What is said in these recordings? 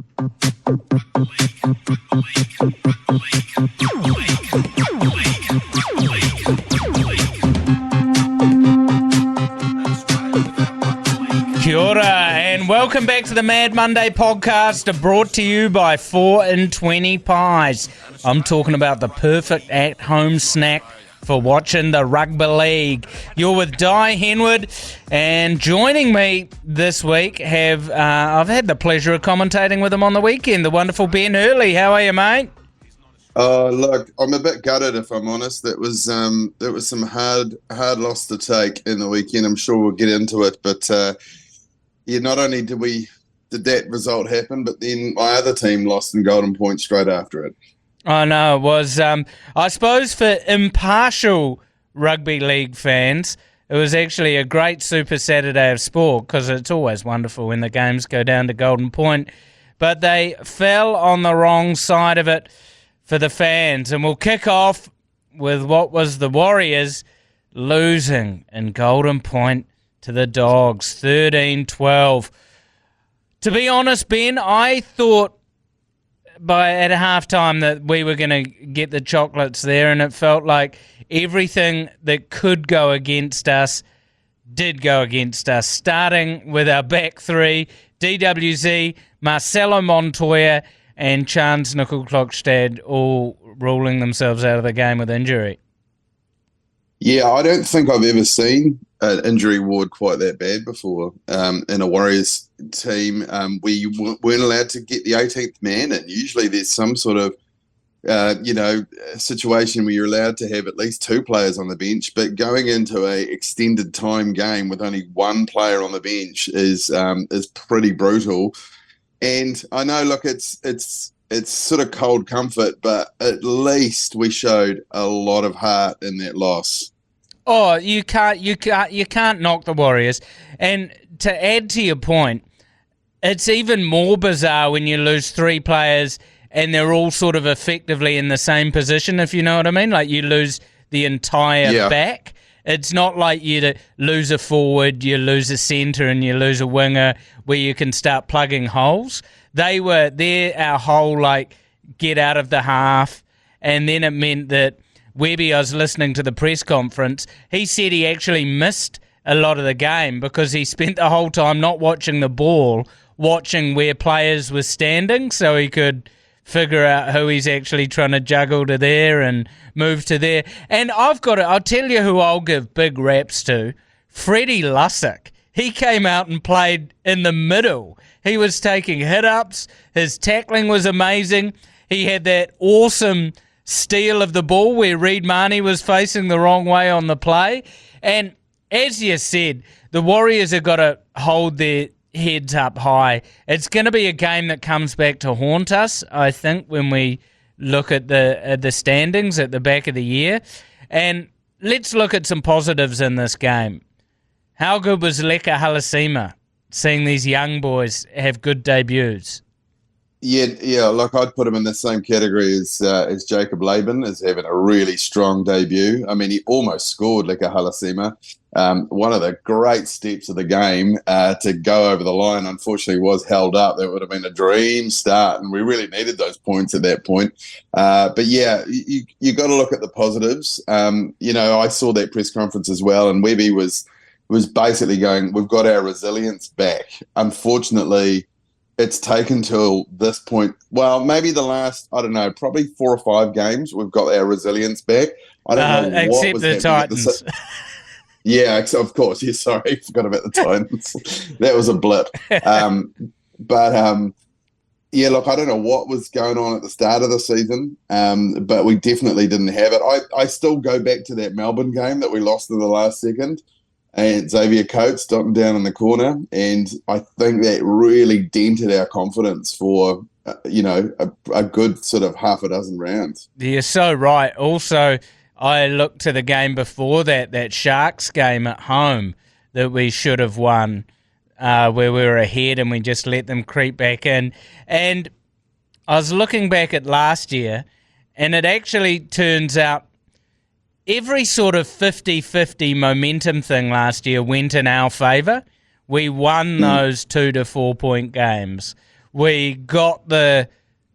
Kia ora, and welcome back to the Mad Monday podcast, brought to you by 4 in 20 Pies. I'm talking about the perfect at-home snack for watching the rugby league. You're with Dai Henwood, and joining me this week I've had the pleasure of commentating with him on the weekend, the wonderful Ben Hurley. How are you, mate? Look, I'm a bit gutted, if I'm honest. That was some hard loss to take in the weekend. I'm sure we'll get into it, but not only did that result happen, but then my other team lost in Golden Point straight after it. I know, it was, I suppose for impartial rugby league fans, it was actually a great Super Saturday of sport, because it's always wonderful when the games go down to Golden Point. But they fell on the wrong side of it for the fans. And we'll kick off with what was the Warriors losing in Golden Point to the Dogs, 13-12. To be honest, Ben, I thought at halftime that we were going to get the chocolates there, and it felt like everything that could go against us did go against us, starting with our back three, DWZ, Marcelo Montoya, and Chance Nickel-Klokstad all ruling themselves out of the game with injury. Yeah, I don't think I've ever seen an injury ward quite that bad before in a Warriors team. We weren't allowed to get the 18th man in. Usually there's some sort of, situation where you're allowed to have at least two players on the bench, but going into a extended time game with only one player on the bench is pretty brutal. And I know, look, it's sort of cold comfort, but at least we showed a lot of heart in that loss. Oh, you can't knock the Warriors. And to add to your point, it's even more bizarre when you lose three players and they're all sort of effectively in the same position, if you know what I mean. Like you lose the entire back. It's not like you lose a forward, you lose a centre, and you lose a winger where you can start plugging holes. They're our whole, like, get out of the half. And then it meant that Webby, I was listening to the press conference, he said he actually missed a lot of the game because he spent the whole time not watching the ball, watching where players were standing so he could figure out who he's actually trying to juggle to there and move to there. And I'll tell you who I'll give big raps to, Freddie Lussick. He came out and played in the middle. He was taking hit-ups. His tackling was amazing. He had that awesome steal of the ball where Reid Marnie was facing the wrong way on the play. And as you said, the Warriors have got to hold their heads up high. It's going to be a game that comes back to haunt us, I think, when we look at the standings at the back of the year. And let's look at some positives in this game. How good was Leka Halasima, seeing these young boys have good debuts? Yeah. Look, I'd put him in the same category as Jacob Laban, as having a really strong debut. I mean, he almost scored like a Halasima. One of the great steps of the game to go over the line, unfortunately, was held up. That would have been a dream start, and we really needed those points at that point. But yeah, you got to look at the positives. I saw that press conference as well, and Webby was basically going, "We've got our resilience back." Unfortunately, it's taken till this point. Well, maybe the last, I don't know, probably 4 or 5 games, we've got our resilience back. I don't know what except was the happening Titans. Yeah, of course. Yeah, sorry, forgot about the Titans. That was a blip. Yeah, look, I don't know what was going on at the start of the season, but we definitely didn't have it. I still go back to that Melbourne game that we lost in the last second, and Xavier Coates stopped down in the corner, and I think that really dented our confidence for a good sort of half a dozen rounds. You're so right. Also, I looked to the game before that Sharks game at home that we should have won, where we were ahead and we just let them creep back in. And I was looking back at last year, and it actually turns out every sort of 50-50 momentum thing last year went in our favour. We won those 2 to 4 point games. we got the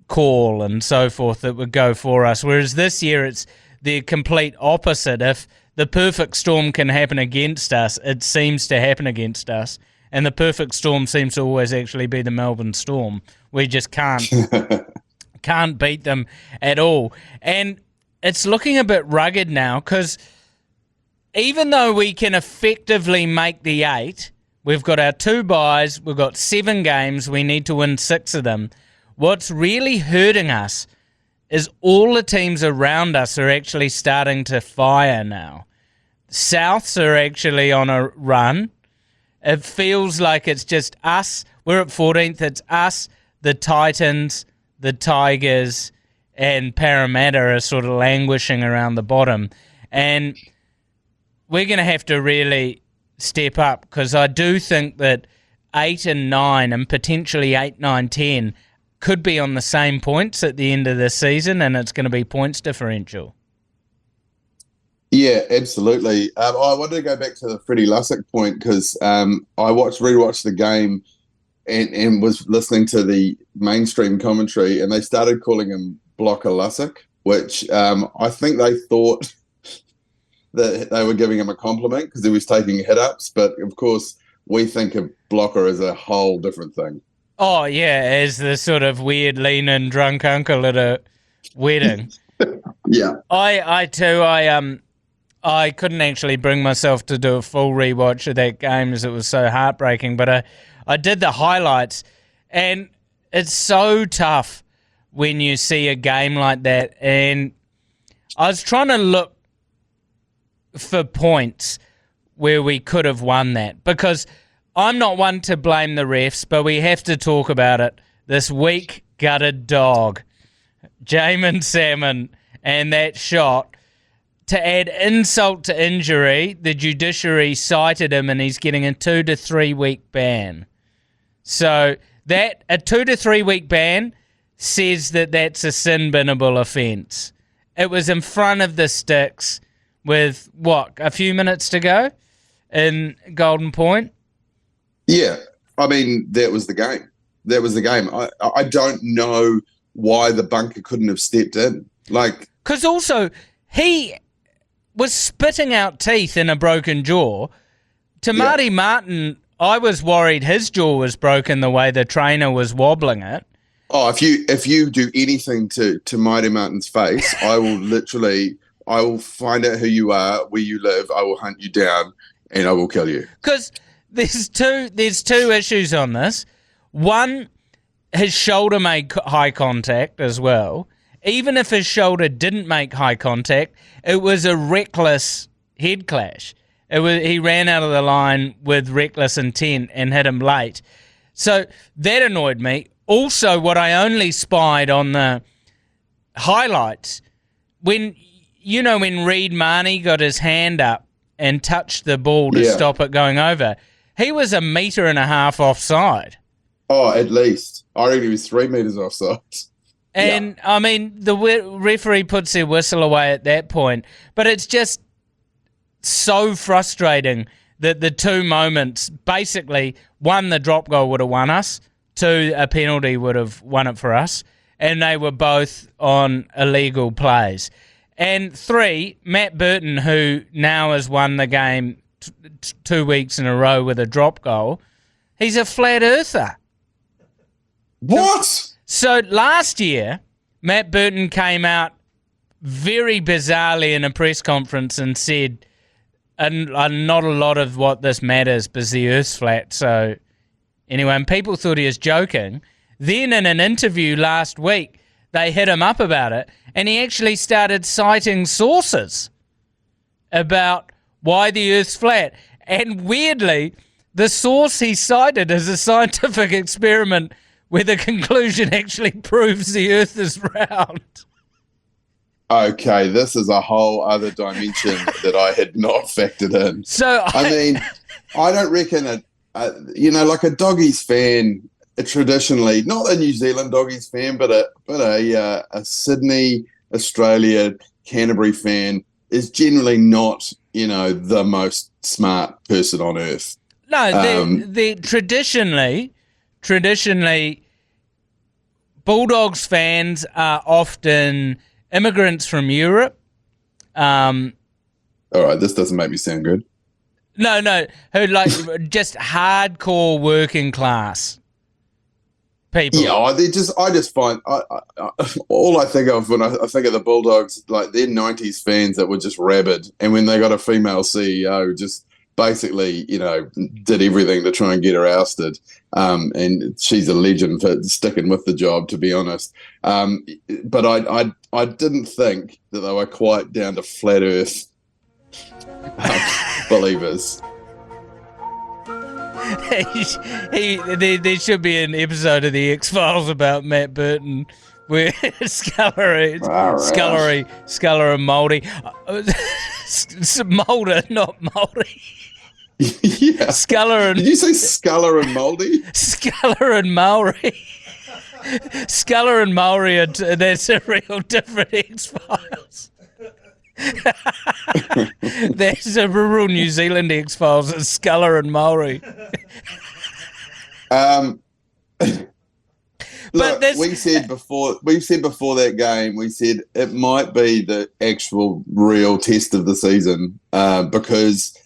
call and so forth that would go for us. Whereas this year it's the complete opposite. If the perfect storm can happen against us, it seems to happen against us. And the perfect storm seems to always actually be the Melbourne Storm. We just can't beat them at all. And it's looking a bit rugged now because even though we can effectively make the 8, we've got our 2 byes, we've got 7 games, we need to win 6 of them. What's really hurting us is all the teams around us are actually starting to fire now. Souths are actually on a run. It feels like it's just us. We're at 14th. It's us, the Titans, the Tigers, and Parramatta are sort of languishing around the bottom. And we're going to have to really step up because I do think that 8 and 9 and potentially 8, 9, 10 could be on the same points at the end of the season, and it's going to be points differential. Yeah, absolutely. I wanted to go back to the Freddie Lussick point because I rewatched the game and was listening to the mainstream commentary, and they started calling him Blocker Lussick, which I think they thought that they were giving him a compliment because he was taking hit-ups. But, of course, we think of blocker as a whole different thing. Oh, yeah, as the sort of weird lean-in drunk uncle at a wedding. Yeah. I too, I couldn't actually bring myself to do a full rewatch of that game as it was so heartbreaking, but I did the highlights, and it's so tough when you see a game like that. And I was trying to look for points where we could have won that because I'm not one to blame the refs, but we have to talk about it. This weak-gutted dog, Jamin Salmon, and that shot. To add insult to injury, the judiciary cited him and he's getting a 2 to 3 week ban. So that a 2 to 3 week ban says that that's a sin-binnable offence. It was in front of the sticks with, a few minutes to go in Golden Point? Yeah, I mean, that was the game. That was the game. I don't know why the bunker couldn't have stepped in. Because also, he was spitting out teeth in a broken jaw. To Marty Martin, I was worried his jaw was broken the way the trainer was wobbling it. Oh, if you do anything to Marty Martin's face, I will find out who you are, where you live, I will hunt you down, and I will kill you. Because there's two issues on this. One, his shoulder made high contact as well. Even if his shoulder didn't make high contact, it was a reckless head clash. He ran out of the line with reckless intent and hit him late. So that annoyed me. Also, what I only spied on the highlights, when Reed Marnie got his hand up and touched the ball to stop it going over, he was 1.5 meters offside. Oh, at least. I reckon he was 3 meters offside. And, I mean, the referee puts their whistle away at that point. But it's just so frustrating that the two moments, basically, one, the drop goal would have won us. Two, a penalty would have won it for us. And they were both on illegal plays. And 3, Matt Burton, who now has won the game 2 weeks in a row with a drop goal, he's a flat earther. What? So last year, Matt Burton came out very bizarrely in a press conference and said, not a lot of what this matters because the Earth's flat. So anyway, and people thought he was joking. Then in an interview last week, they hit him up about it, and he actually started citing sources about why the Earth's flat. And weirdly, the source he cited is a scientific experiment where the conclusion actually proves the Earth is round. Okay, this is a whole other dimension that I had not factored in. So I mean, I don't reckon like a Doggies fan traditionally, not a New Zealand Doggies fan, but a Sydney, Australia, Canterbury fan is generally not, the most smart person on earth. No, they're traditionally, Bulldogs fans are often immigrants from Europe. All right, this doesn't make me sound good. No, who like just hardcore working class people. Yeah, I just find all I think of when I think of the Bulldogs, like they're '90s fans that were just rabid, and when they got a female CEO, just basically, did everything to try and get her ousted. And she's a legend for sticking with the job, to be honest. But I didn't think that they were quite down to flat Earth believers. There should be an episode of the X-Files about Matt Burton where Scullery and Mouldy. Mulder, not Mouldy. Yeah. Did you say Sculler and Mouldy? Sculler and Maori. Sculler and Maori, that's a real different X-Files. There's a rural New Zealand X-Files, it's Sculler and Maori. Look, we said before that game, we said it might be the actual real test of the season because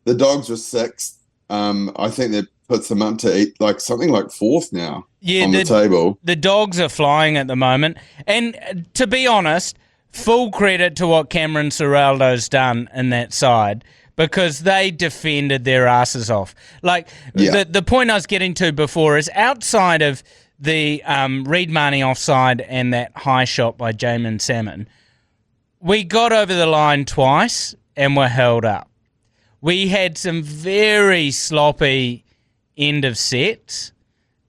the Dogs were sixth. I think that puts them up to something like fourth now on the table. The Dogs are flying at the moment. And to be honest, full credit to what Cameron Ciraldo's done in that side because they defended their asses off. The point I was getting to before is outside of the Reed Marnie offside and that high shot by Jamin Salmon, we got over the line twice and were held up. We had some very sloppy end of sets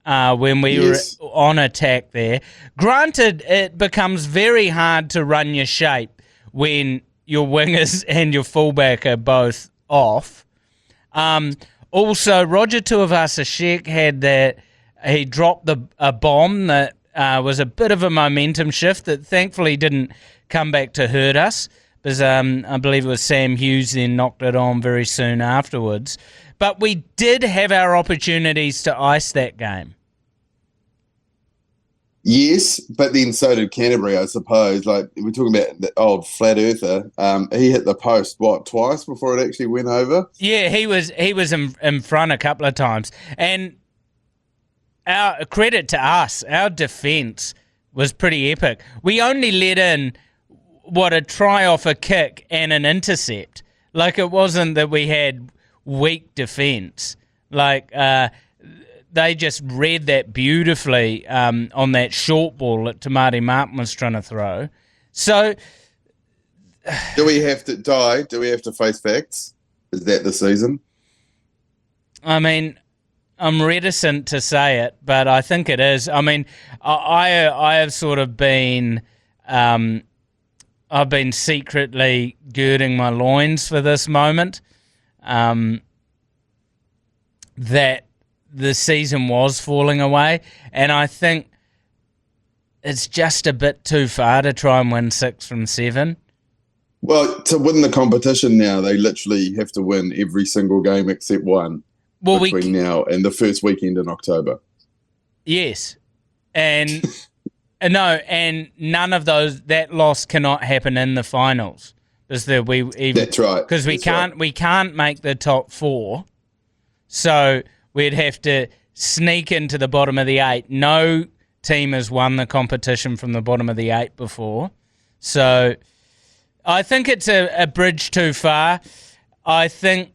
when we were on attack there. Granted, it becomes very hard to run your shape when your wingers and your fullback are both off. Also, Roger Tuivasa-Sheck had that. He dropped a bomb that was a bit of a momentum shift that thankfully didn't come back to hurt us because I believe it was Sam Hughes then knocked it on very soon afterwards. But we did have our opportunities to ice that game. Yes, but then so did Canterbury, I suppose. Like we're talking about the old flat earther. He hit the post twice before it actually went over. Yeah, he was in front a couple of times, and our credit to us, our defence was pretty epic. We only let in a try off a kick and an intercept. Like it wasn't that we had weak defence. They just read that beautifully on that short ball that Tamati Martin was trying to throw. So, do we have to face facts? Is that the season? I mean, I'm reticent to say it, but I think it is. I mean, I have sort of been, I've been secretly girding my loins for this moment. That the season was falling away, and I think it's just a bit too far to try and win 6 from 7. Well, to win the competition now, they literally have to win every single game except one between now and the first weekend in October. Yes, and and none of that loss cannot happen in the finals. That's right. Because we can't make the top 4, so we'd have to sneak into the bottom of the 8. No team has won the competition from the bottom of the 8 before. So I think it's a bridge too far. I think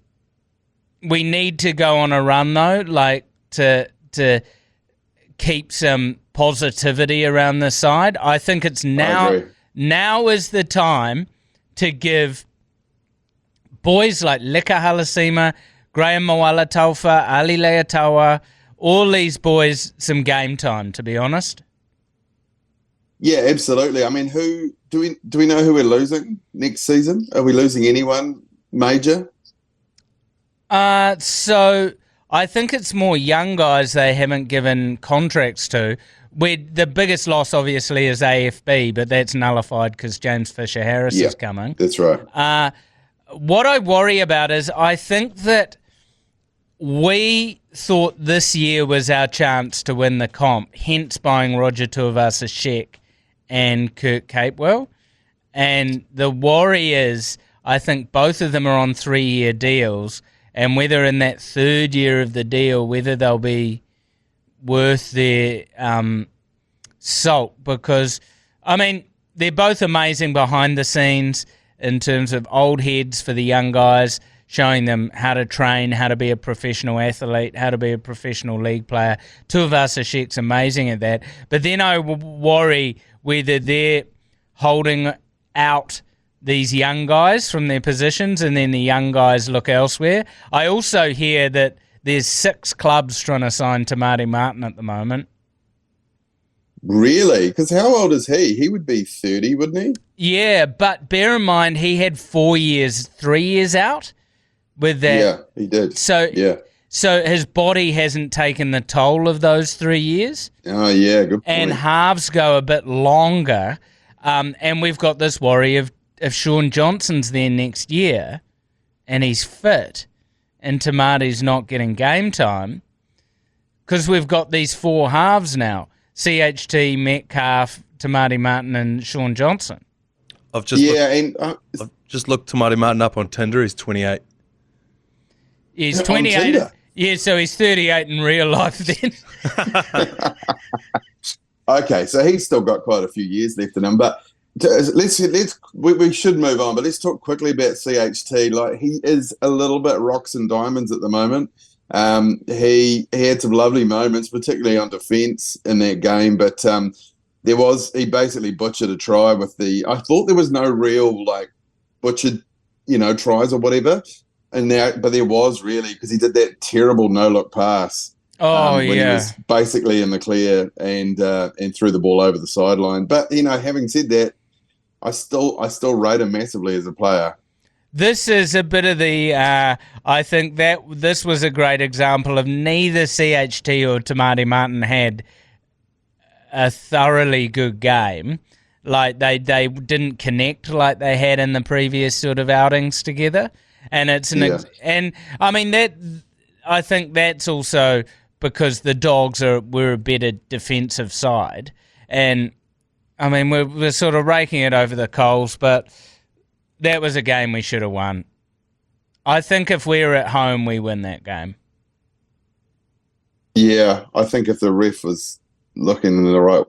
we need to go on a run, though, to keep some positivity around the side. I think it's now is the time to give boys like Leka Halasima, Graham Moala Taufa, Ali Leatawa, all these boys some game time, to be honest. Yeah, absolutely. I mean, who do we know who we're losing next season? Are we losing anyone major? So I think it's more young guys they haven't given contracts to. The biggest loss, obviously, is AFB, but that's nullified because James Fisher-Harris is coming. That's right. What I worry about is I think that we thought this year was our chance to win the comp, hence buying Roger Tuivasa-Sheck and Kirk Capewell. And the Warriors, I think both of them are on 3-year deals, and whether in that third year of the deal, whether they'll be worth their salt, because, I mean, they're both amazing behind the scenes in terms of old heads for the young guys, showing them how to train, how to be a professional athlete, how to be a professional league player. Tuivasa-Sheck's amazing at that. But then I worry whether they're holding out these young guys from their positions and then the young guys look elsewhere. I also hear that there's 6 clubs trying to sign Tamati Martin at the moment. Really? Because how old is he? He would be 30, wouldn't he? Yeah, but bear in mind he had 3 years out with that. Yeah, he did. So his body hasn't taken the toll of those 3 years. Oh, yeah, good point. And halves go a bit longer. And we've got this worry of if Sean Johnson's there next year and he's fit and Tamati's not getting game time, because we've got these 4 halves now, CHT, Metcalf, Tamati Martin and Sean Johnson. I've just looked Tamati Martin up on Tinder. He's 28. He's 28. Yeah, so he's 38 in real life then. Okay, so he's still got quite a few years left in him, but we should move on. But let's talk quickly about CHT. Like, he is a little bit rocks and diamonds at the moment. He had some lovely moments, particularly on defence in that game, but he basically butchered a try with I thought there was no real butchered, tries or whatever, but there was really, because he did that terrible no-look pass. Oh, when he was basically in the clear and threw the ball over the sideline. But having said that, I still rate him massively as a player. This is a bit of I think that this was a great example of neither CHT or Tamati Martin had a thoroughly good game. Like they didn't connect like they had in the previous sort of outings together. And it's and I mean I think that's also because the Dogs were a better defensive side. And I mean we're sort of raking it over the coals, but that was a game we should have won. I think if we were at home, we win that game. Yeah, I think if the ref was looking in the right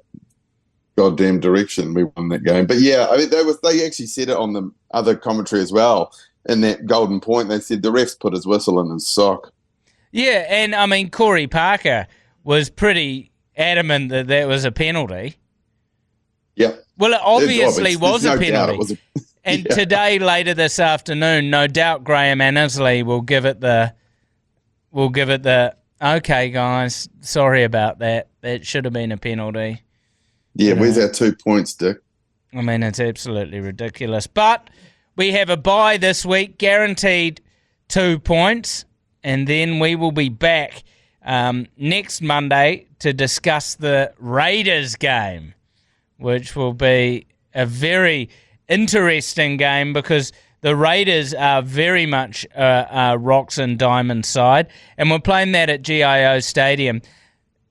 goddamn direction, we won that game. But yeah, I mean, they actually said it on the other commentary as well. In that golden point, they said the refs put his whistle in his sock. Yeah, and I mean, Corey Parker was pretty adamant that that was a penalty. Yeah. Well, it obviously was a penalty. And yeah. Today, later this afternoon, no doubt Graham Annesley will give it the okay, guys, sorry about that. That should have been a penalty. Yeah, where's our 2 points, Dick? I mean, it's absolutely ridiculous. But we have a bye this week, guaranteed 2 points, and then we will be back next Monday to discuss the Raiders game, which will be a very interesting game because the Raiders are very much a rocks and diamonds side, and we're playing that at GIO Stadium.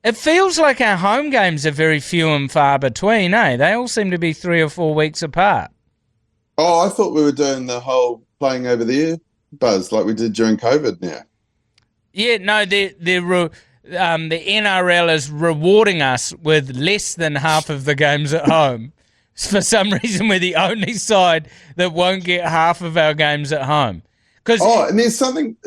It feels like our home games are very few and far between, eh? They all seem to be 3 or 4 weeks apart. Oh, I thought we were doing the whole playing over there buzz like we did during COVID now. Yeah, no, the NRL is rewarding us with less than half of the games at home. For some reason, we're the only side that won't get half of our games at home. And there's something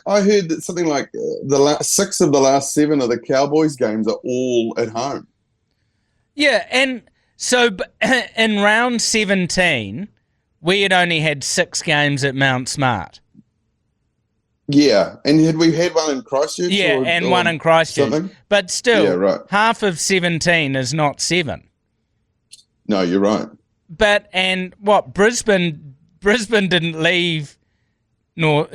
I heard that something like the last 6 of the last 7 of the Cowboys games are all at home. Yeah, and so in round 17, we had only had 6 games at Mount Smart. Yeah, and had we had one in Christchurch? Yeah, and one in Christchurch. Something? But still, yeah, right. Half of 17 is not 7. No, you're right. But, and what, Brisbane didn't leave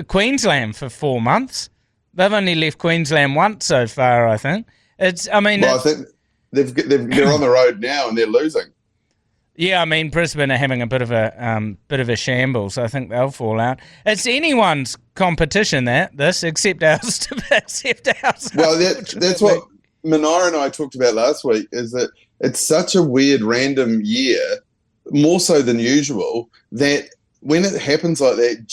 Queensland for 4 months. They've only left Queensland once so far, I think. I think they're on the road now and they're losing. Yeah, I mean Brisbane are having a bit of a shambles. I think they'll fall out. It's anyone's competition except ours. Except ours. Well, that's what Minara and I talked about last week. Is that it's such a weird, random year, more so than usual, that when it happens like that,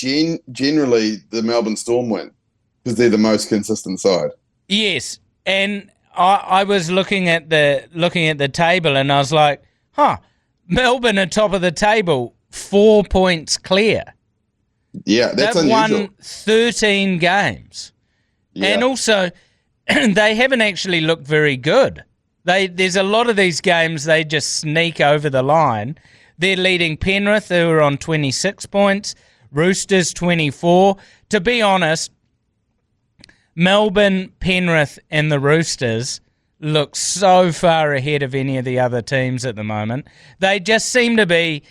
generally the Melbourne Storm win because they're the most consistent side. Yes, and I was looking at the table, and I was like, Melbourne are top of the table, 4 points clear. Yeah, that's They've unusual. won 13 games. Yeah. And also, they haven't actually looked very good. There's a lot of these games, they just sneak over the line. They're leading Penrith, who are on 26 points, Roosters 24. To be honest, Melbourne, Penrith, and the Roosters look so far ahead of any of the other teams at the moment. They just seem to be,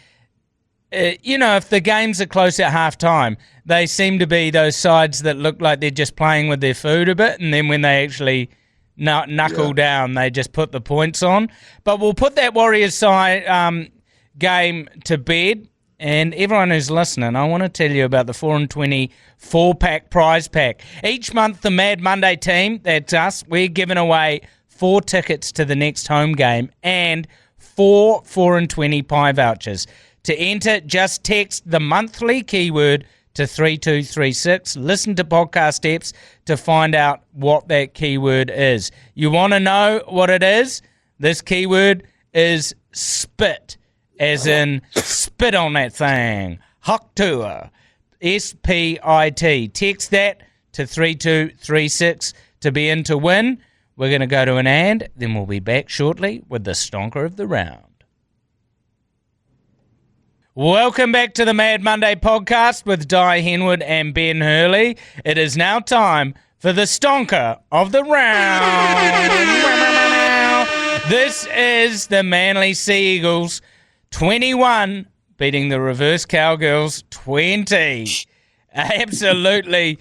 if the games are close at half-time, they seem to be those sides that look like they're just playing with their food a bit, and then when they actually knuckle down, they just put the points on. But we'll put that Warriors side game to bed. And everyone who's listening, I want to tell you about the 4-20 4-pack prize pack. Each month, the Mad Monday team, that's us, we're giving away 4 tickets to the next home game and 4 4-20 pie vouchers. To enter, just text the monthly keyword to 3236. Listen to podcast steps to find out what that keyword is. You want to know what it is? This keyword is spit. As in, spit on that thing. Hoktua. S-P-I-T. Text that to 3236 to be in to win. We're going to go to an and, then we'll be back shortly with the Stonka of the Round. Welcome back to the Mad Monday podcast with Dai Henwood and Ben Hurley. It is now time for the Stonka of the Round. This is the Manly Sea Eagles 21 beating the Reverse Cowgirls 20. Absolutely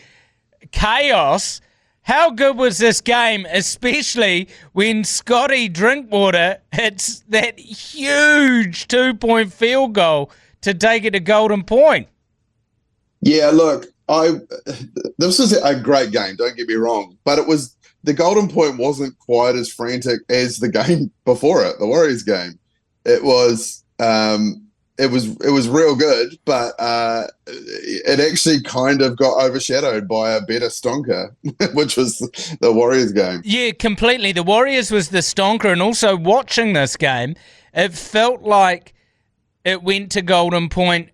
chaos. How good was this game, especially when Scotty Drinkwater hits that huge 2-point field goal to take it to Golden Point? Yeah, look, this was a great game, don't get me wrong, but the Golden Point wasn't quite as frantic as the game before it, the Warriors game. It was real good, but it actually kind of got overshadowed by a better stonker, which was the Warriors game. Yeah, completely. The Warriors was the stonker, and also watching this game, it felt like it went to Golden Point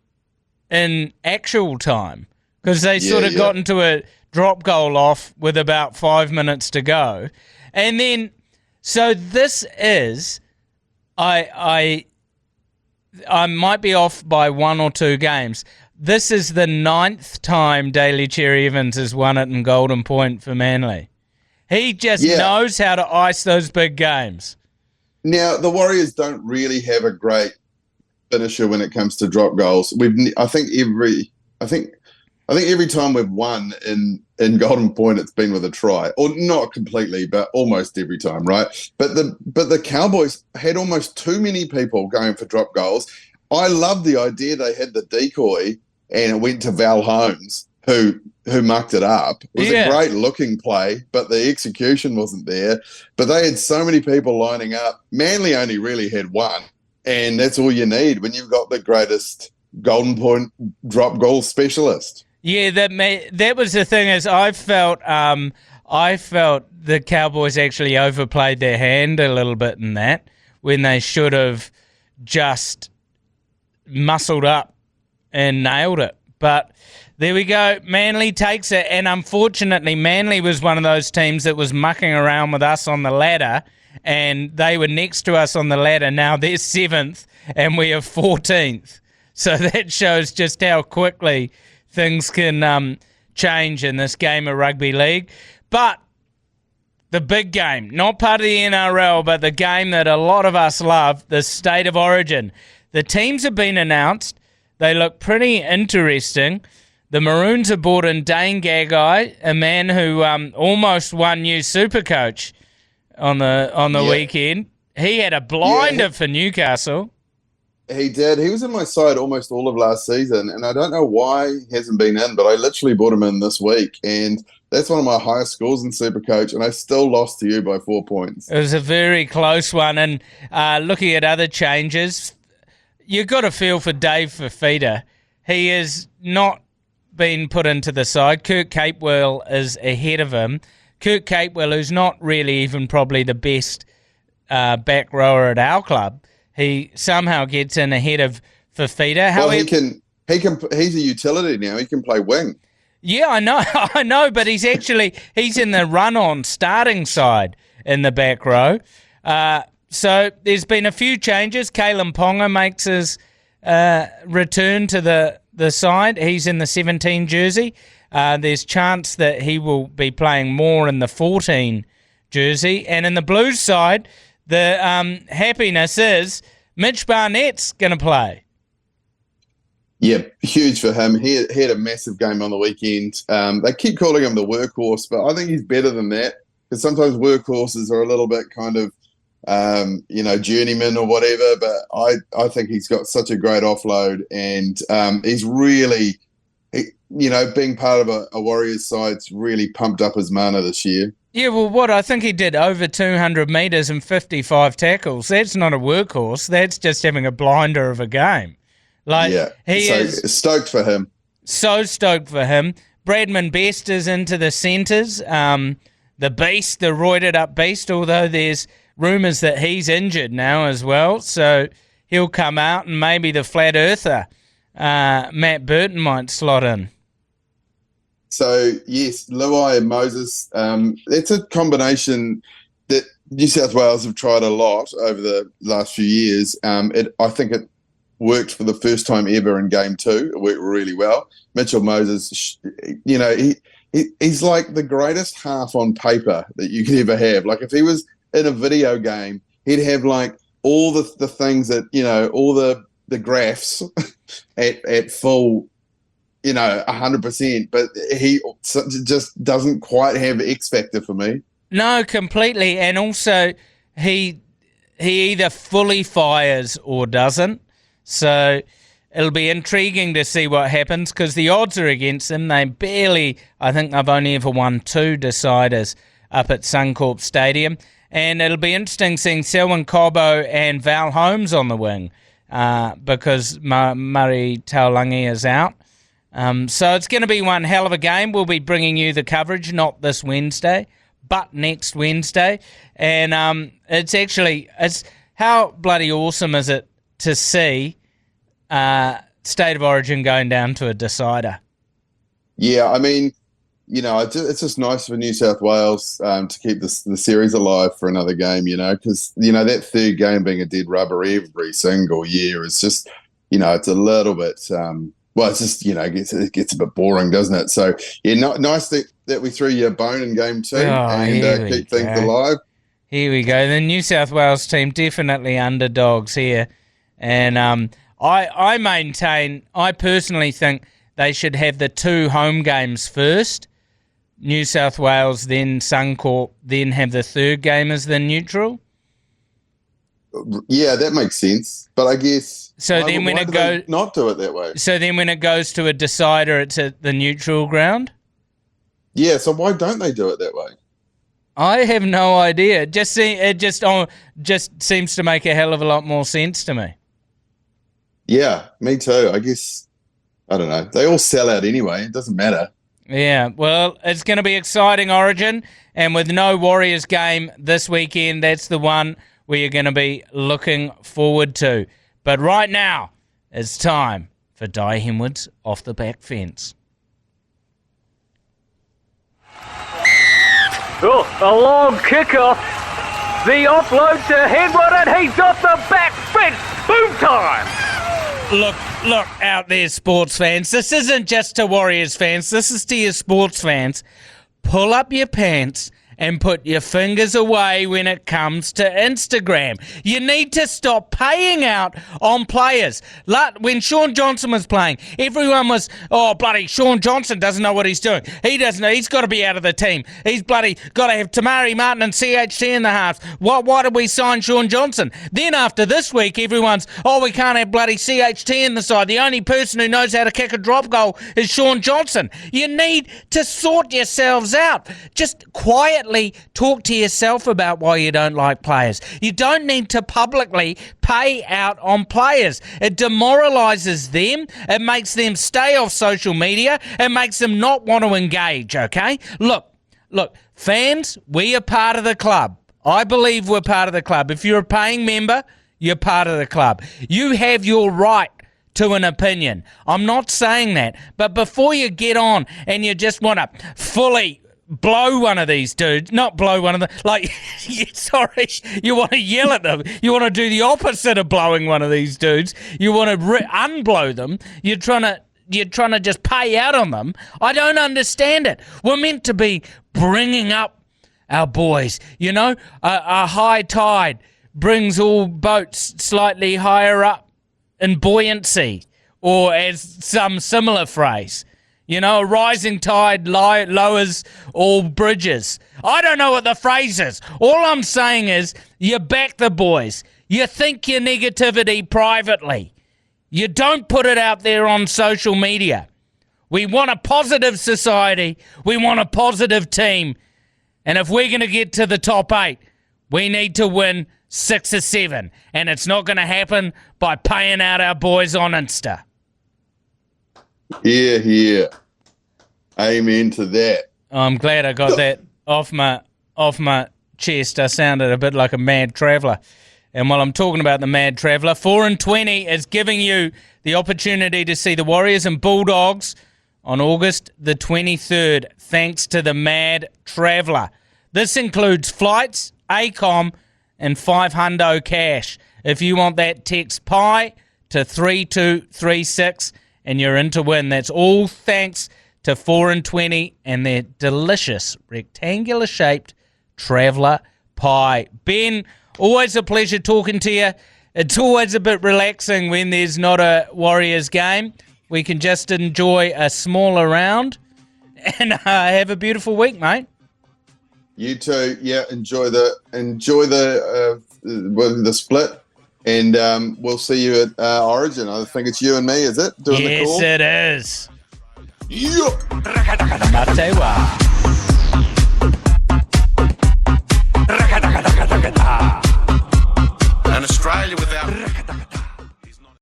in actual time because they sort of got into a drop goal off with about 5 minutes to go. And then, so this is, I might be off by 1 or 2 games. This is the 9th time Daly Cherry Evans has won it in Golden Point for Manly. He just knows how to ice those big games. Now, the Warriors don't really have a great finisher when it comes to drop goals. I think every time we've won in Golden Point, it's been with a try, or not completely, but almost every time, right? But the Cowboys had almost too many people going for drop goals. I love the idea they had the decoy and it went to Val Holmes, who mucked it up. It was a great looking play, but the execution wasn't there. But they had so many people lining up. Manly only really had one, and that's all you need when you've got the greatest Golden Point drop goal specialist. Yeah, that was the thing. Is I felt the Cowboys actually overplayed their hand a little bit in that when they should have just muscled up and nailed it. But there we go. Manly takes it, and unfortunately, Manly was one of those teams that was mucking around with us on the ladder, and they were next to us on the ladder. Now they're 7th, and we are 14th. So that shows just how quickly things can change in this game of rugby league. But the big game, not part of the NRL, but the game that a lot of us love, the State of Origin. The teams have been announced. They look pretty interesting. The Maroons have brought in Dane Gagai, a man who almost won new Supercoach on the weekend. He had a blinder for Newcastle. He did. He was in my side almost all of last season, and I don't know why he hasn't been in, but I literally brought him in this week, and that's one of my highest scores in Supercoach, and I still lost to you by 4 points. It was a very close one, and looking at other changes, you've got to feel for Dave Fafita. He has not been put into the side. Kirk Capewell is ahead of him. Kirk Capewell, who's not really even probably the best back rower at our club, he somehow gets in ahead of Fafita. Well, he's a utility now. He can play wing. Yeah, I know, but he's in the run-on starting side in the back row. So there's been a few changes. Kalen Ponga makes his return to the side. He's in the 17 jersey. There's chance that he will be playing more in the 14 jersey. And in the Blues side, the happiness is Mitch Barnett's going to play. Yeah, huge for him. He had a massive game on the weekend. They keep calling him the workhorse, but I think he's better than that, because sometimes workhorses are a little bit kind of, journeyman or whatever. But I think he's got such a great offload, and he's really, being part of a Warriors side's really pumped up his mana this year. Yeah, well, I think he did over 200 metres and 55 tackles. That's not a workhorse. That's just having a blinder of a game. He is stoked for him. So stoked for him. Bradman Best is into the centres. The beast, the roided up beast, although there's rumours that he's injured now as well. So he'll come out, and maybe the flat earther, Matt Burton, might slot in. So, yes, Luai and Moses, it's a combination that New South Wales have tried a lot over the last few years. I think it worked for the first time ever in Game 2. It worked really well. Mitchell Moses, he's like the greatest half on paper that you could ever have. Like, if he was in a video game, he'd have, like, all the things that, all the graphs at full, 100%, but he just doesn't quite have X factor for me. No, completely. And also, he either fully fires or doesn't. So it'll be intriguing to see what happens, because the odds are against him. I think they've only ever won 2 deciders up at Suncorp Stadium. And it'll be interesting seeing Selwyn Cobbo and Val Holmes on the wing, because Murray Taulangi is out. So it's going to be one hell of a game. We'll be bringing you the coverage, not this Wednesday, but next Wednesday. And it's how bloody awesome is it to see State of Origin going down to a decider? Yeah, I mean, it's just nice for New South Wales to keep the series alive for another game, because, that third game being a dead rubber every single year is just, it's a little bit... it's just, it gets a bit boring, doesn't it? So, yeah, nice that we threw you a bone in Game 2 and keep things alive. Here we go. The New South Wales team definitely underdogs here. And I personally think they should have the 2 home games first, New South Wales, then Suncorp, then have the third game as the neutral. Yeah, that makes sense. But I guess... So then when it goes... not do it that way. So then when it goes to a decider, it's at the neutral ground? Yeah, so why don't they do it that way? I have no idea. It just seems to make a hell of a lot more sense to me. Yeah, me too. I guess, I don't know. They all sell out anyway. It doesn't matter. Yeah, well, it's going to be exciting Origin, and with no Warriors game this weekend, that's the one we are going to be looking forward to. But right now, it's time for Dai Henwood's Off the Back Fence. Oh, a long kickoff. The offload to Henwood, and he's off the back fence. Boom time. Look out there, sports fans. This isn't just to Warriors fans. This is to your sports fans. Pull up your pants and put your fingers away when it comes to Instagram. You need to stop paying out on players. When Sean Johnson was playing, everyone was, oh, bloody Sean Johnson doesn't know what he's doing. He doesn't know. He's got to be out of the team. He's bloody got to have Tamari Martin and CHT in the halves. Why did we sign Sean Johnson? Then after this week, everyone's, oh, we can't have bloody CHT in the side. The only person who knows how to kick a drop goal is Sean Johnson. You need to sort yourselves out. Just quietly talk to yourself about why you don't like players. You don't need to publicly pay out on players. It demoralises them. It makes them stay off social media. It makes them not want to engage, okay? Look, fans, we are part of the club. I believe we're part of the club. If you're a paying member, you're part of the club. You have your right to an opinion. I'm not saying that. But before you get on and you just want to fully blow one of these dudes, not blow one of them, like, sorry, you want to yell at them. You want to do the opposite of blowing one of these dudes. You want to unblow them. You're trying to just pay out on them. I don't understand it. We're meant to be bringing up our boys. You know, a high tide brings all boats slightly higher up in buoyancy, or as some similar phrase. You know, a rising tide lowers all bridges. I don't know what the phrase is. All I'm saying is you back the boys. You think your negativity privately. You don't put it out there on social media. We want a positive society. We want a positive team. And if we're going to get to the top 8, we need to win 6 or 7. And it's not going to happen by paying out our boys on Insta. Yeah. Amen to that. I'm glad I got that off my chest. I sounded a bit like a mad traveller. And while I'm talking about the mad traveller, 4-20 is giving you the opportunity to see the Warriors and Bulldogs on August the 23rd, thanks to the mad traveller. This includes flights, ACOM, and $500 cash. If you want that, text PI to 3236 and you're in to win. That's all thanks to 4-20 and their delicious rectangular-shaped traveller pie. Ben, always a pleasure talking to you. It's always a bit relaxing when there's not a Warriors game. We can just enjoy a smaller round and have a beautiful week, mate. You too. Yeah, enjoy the split, and we'll see you at Origin. I think it's you and me, is it? Doing the call? Yes, it is. Yeah. Matewa.